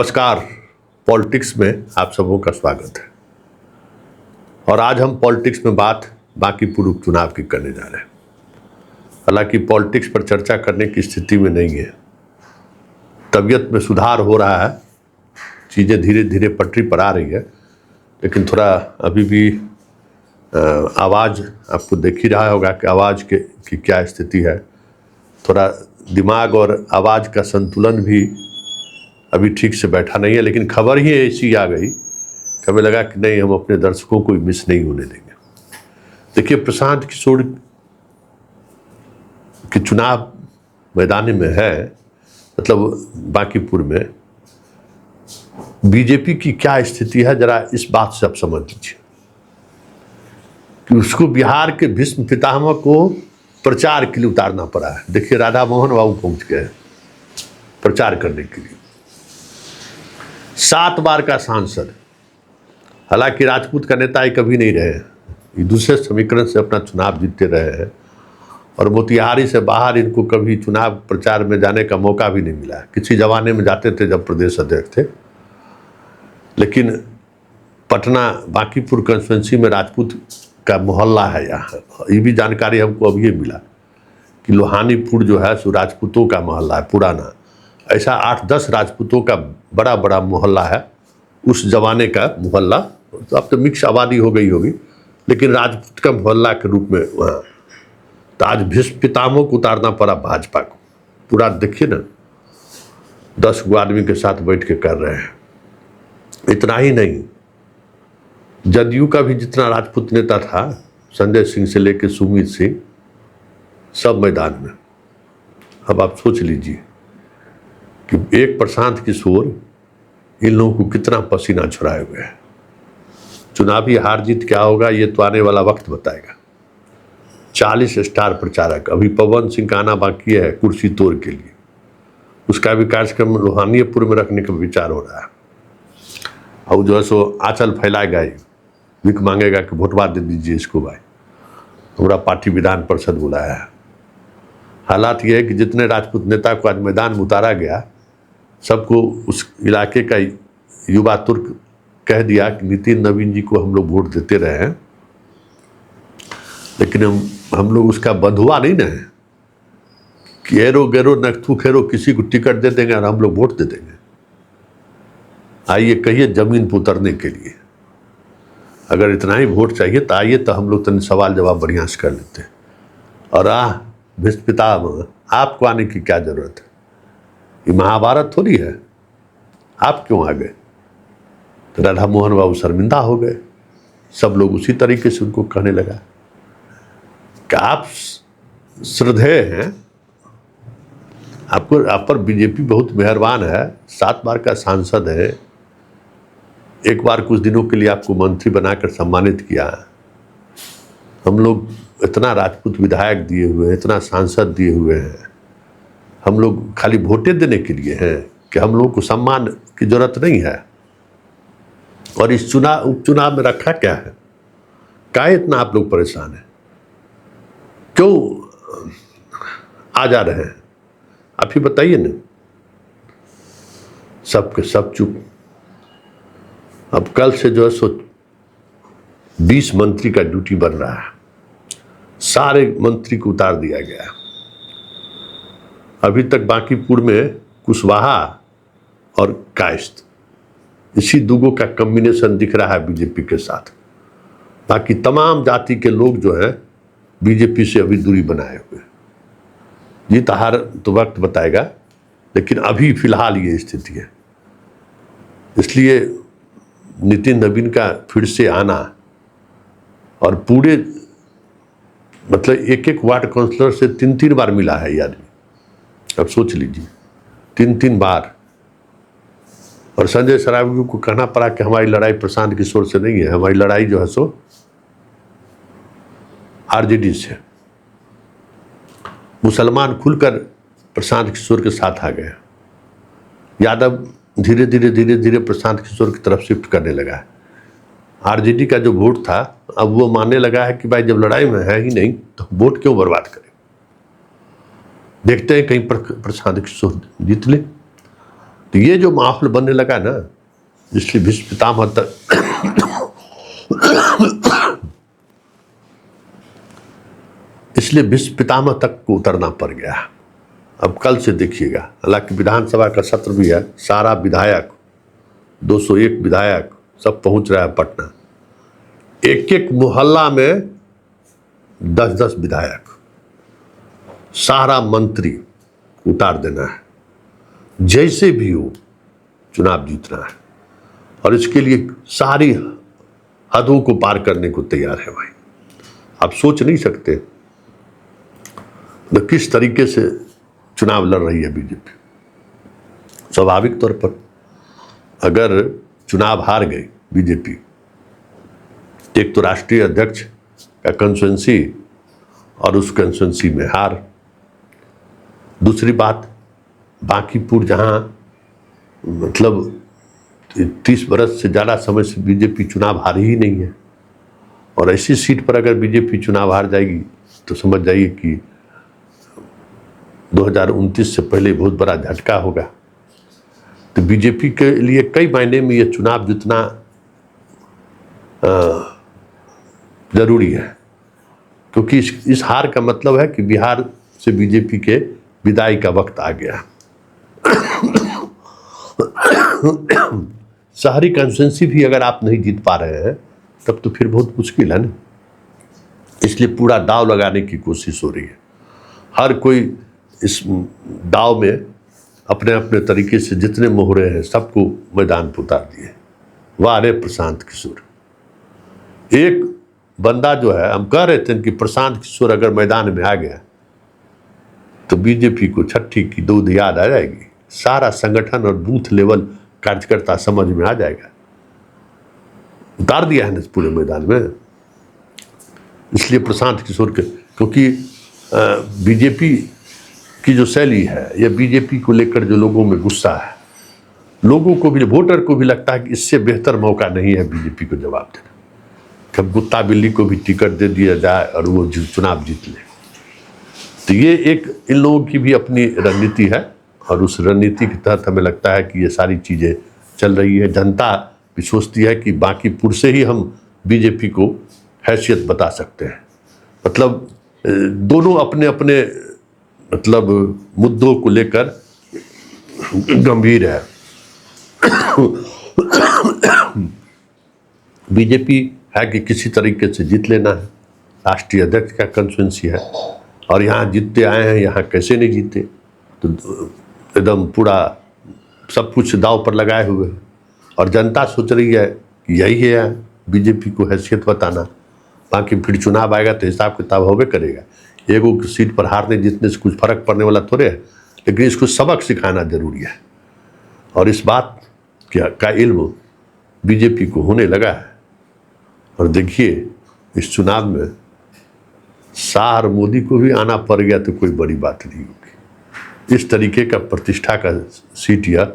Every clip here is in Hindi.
नमस्कार। पॉलिटिक्स में आप सबों का स्वागत है। और आज हम पॉलिटिक्स में बात बांकीपुर उपचुनाव की करने जा रहे हैं। हालांकि पॉलिटिक्स पर चर्चा करने की स्थिति में नहीं है। तबीयत में सुधार हो रहा है, चीज़ें धीरे धीरे पटरी पर आ रही है, लेकिन थोड़ा अभी भी आवाज़ आपको देख ही रहा होगा कि आवाज़ की क्या स्थिति है। थोड़ा दिमाग और आवाज़ का संतुलन भी अभी ठीक से बैठा नहीं है। लेकिन खबर ही ऐसी आ गई कि हमें लगा कि नहीं, हम अपने दर्शकों को मिस नहीं होने देंगे। देखिए, प्रशांत किशोर के चुनाव मैदान में है, मतलब बांकीपुर में बीजेपी की क्या स्थिति है, जरा इस बात से आप समझ लीजिए कि उसको बिहार के भीष्म पितामह को प्रचार के लिए उतारना पड़ा है। देखिए, राधा मोहन बाबू पहुंच गए प्रचार करने के लिए। 7 बार का सांसद, हालांकि राजपूत का नेता ही कभी नहीं रहे, ये दूसरे समीकरण से अपना चुनाव जीतते रहे हैं। और मोतिहारी से बाहर इनको कभी चुनाव प्रचार में जाने का मौका भी नहीं मिला। किसी जमाने में जाते थे जब प्रदेश अध्यक्ष थे, लेकिन पटना बांकीपुर कंस्टिट्यूंसी में राजपूत का मोहल्ला है। यहाँ ये भी जानकारी हमको अभी मिला कि लोहानीपुर जो है सो राजपूतों का मोहल्ला है पुराना। ऐसा 8-10 राजपूतों का बड़ा बड़ा मोहल्ला है, उस जमाने का मोहल्ला। तो अब तो मिक्स आबादी हो गई होगी, लेकिन राजपूत का मोहल्ला के रूप में वहाँ। तो आज भीष्म पितामह को उतारना पड़ा भाजपा को। पूरा देखिए ना, 10 गो आदमी के साथ बैठ के कर रहे हैं। इतना ही नहीं, जदयू का भी जितना राजपूत नेता था, संजय सिंह से लेकर सुमित सिंह, सब मैदान में। अब आप सोच लीजिए कि एक प्रशांत किशोर इन लोगों को कितना पसीना छुड़ाए हुए है। चुनावी हार जीत क्या होगा ये तो आने वाला वक्त बताएगा। 40 स्टार प्रचारक, अभी पवन सिंह का आना बाकी है कुर्सी तोड़ के लिए। उसका भी कार्यक्रम लोहानीपुर में रखने का विचार हो रहा है। और जो है सो आंचल फैलाएगा, विक मांगेगा कि वोटवा दे दीजिए इसको भाई, हमारा पार्टी विधान परिषद बुलाया है। हालात ये है कि जितने राजपूत नेता को आज मैदान में उतारा गया, सबको उस इलाके का युवा तुर्क कह दिया कि नितिन नवीन जी को हम लोग वोट देते रहे हैं, लेकिन हम लोग उसका बंधुआ नहीं ना है कि एरो गेरो नक्थू खेरो किसी को टिकट दे देंगे और हम लोग वोट दे देंगे। आइए कहिए जमीन पर उतरने के लिए, अगर इतना ही वोट चाहिए तो आइए, तो हम लोग तो सवाल जवाब बढ़िया से कर लेते हैं। और भीष्म पितामह, आपको आने की क्या जरूरत है? ये महाभारत थोड़ी है, आप क्यों आ गए? तो राधा मोहन बाबू शर्मिंदा हो गए। सब लोग उसी तरीके से उनको कहने लगा कि आप श्रद्धेय हैं, आप पर बीजेपी बहुत मेहरबान है, 7 बार का सांसद है, एक बार कुछ दिनों के लिए आपको मंत्री बनाकर सम्मानित किया। हम लोग इतना राजपूत विधायक दिए हुए हैं, इतना सांसद दिए हुए हैं, हम लोग खाली वोटें देने के लिए हैं कि हम लोगों को सम्मान की जरूरत नहीं है? और इस उपचुनाव में रखा क्या है? काहे इतना आप लोग परेशान हैं? क्यों आ जा रहे हैं? आप ही बताइए ना। सब के सब चुप। अब कल से जो है सो 20 मंत्री का ड्यूटी बन रहा है। सारे मंत्री को उतार दिया गया। अभी तक बांकीपुर में कुशवाहा और कायस्थ, इसी दुगो का कॉम्बिनेशन दिख रहा है बीजेपी के साथ। बाकी तमाम जाति के लोग जो हैं बीजेपी से अभी दूरी बनाए हुए। जीत हार तो वक्त बताएगा, लेकिन अभी फिलहाल ये स्थिति है। इसलिए नितिन नवीन का फिर से आना, और पूरे मतलब एक वार्ड काउंसलर से 3 बार मिला है ये आदमी। अब सोच लीजिए, 3 बार। और संजय सरावगी को कहना पड़ा कि हमारी लड़ाई प्रशांत किशोर से नहीं है, हमारी लड़ाई जो है सो आरजेडी से। मुसलमान खुलकर प्रशांत किशोर के साथ आ गए। यादव धीरे धीरे प्रशांत किशोर की तरफ शिफ्ट करने लगा है। आरजेडी का जो वोट था, अब वो मानने लगा है कि भाई जब लड़ाई में है ही नहीं तो वोट क्यों बर्बाद करें। देखते हैं कहीं प्रशांत किशोर जीत ले। तो ये जो माहौल बनने लगा ना, इसलिए भीष्म पितामह तक इसलिए भीष्म पितामह तक को उतरना पड़ गया। अब कल से देखिएगा, हालांकि विधानसभा का सत्र भी है, सारा विधायक 201 विधायक सब पहुंच रहा है पटना, एक एक मोहल्ला में 10-10 विधायक, सारा मंत्री उतार देना है, जैसे भी हो चुनाव जीतना है। और इसके लिए सारी हदों को पार करने को तैयार है भाई। आप सोच नहीं सकते न किस तरीके से चुनाव लड़ रही है बीजेपी। स्वाभाविक तौर पर अगर चुनाव हार गई बीजेपी, एक तो राष्ट्रीय अध्यक्ष का कंस्टिट्यूएंसी और उस कंस्टिट्यूएंसी में हार, दूसरी बात बांकीपुर जहां मतलब 30 बरस से ज़्यादा समय से बीजेपी चुनाव हारी ही नहीं है, और ऐसी सीट पर अगर बीजेपी चुनाव हार जाएगी तो समझ जाइए कि 2029 से पहले बहुत बड़ा झटका होगा। तो बीजेपी के लिए कई मायने में ये चुनाव जितना जरूरी है, क्योंकि इस हार का मतलब है कि बिहार से बीजेपी के विदाई का वक्त आ गया। शहरी कंस्टिट्यूएंसी भी अगर आप नहीं जीत पा रहे हैं तब तो फिर बहुत मुश्किल है ना। इसलिए पूरा दाव लगाने की कोशिश हो रही है, हर कोई इस दाव में अपने अपने तरीके से जितने मोहरे हैं सबको मैदान पर उतार दिए। वाह रे प्रशांत किशोर, एक बंदा जो है, हम कह रहे थे कि प्रशांत किशोर अगर मैदान में आ गया तो बीजेपी को छठी की दूध याद आ जाएगी, सारा संगठन और बूथ लेवल कार्यकर्ता समझ में आ जाएगा। उतार दिया है ना पूरे मैदान में। इसलिए प्रशांत किशोर के, क्योंकि बीजेपी की जो शैली है, या बीजेपी को लेकर जो लोगों में गुस्सा है, लोगों को भी, वोटर को भी लगता है कि इससे बेहतर मौका नहीं है बीजेपी को जवाब देना, कब कुत्ता बिल्ली को भी टिकट दे दिया जाए और वो चुनाव जीत ले। तो ये एक इन लोगों की भी अपनी रणनीति है, और उस रणनीति के तहत हमें लगता है कि ये सारी चीज़ें चल रही है। जनता भी सोचती है कि बांकीपुर से ही हम बीजेपी को हैसियत बता सकते हैं। मतलब दोनों अपने अपने मतलब मुद्दों को लेकर गंभीर है। बीजेपी है कि किसी तरीके से जीत लेना है, राष्ट्रीय अध्यक्ष का कंस्टिट्यूएंसी है, और यहाँ जीतते आए हैं, यहाँ कैसे नहीं जीते, तो एकदम पूरा सब कुछ दाव पर लगाए हुए हैं। और जनता सोच रही है कि यही है बीजेपी को हैसियत बताना, बाकी फिर चुनाव आएगा तो हिसाब किताब होबे करेगा। एगो सीट पर हारने जीतने से कुछ फर्क पड़ने वाला थोड़े है, लेकिन इसको सबक सिखाना जरूरी है, और इस बात का इल्म बीजेपी को होने लगा है। और देखिए इस चुनाव में शाह और मोदी को भी आना पड़ गया तो कोई बड़ी बात नहीं होगी। इस तरीके का प्रतिष्ठा का सीट यह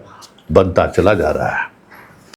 बनता चला जा रहा है।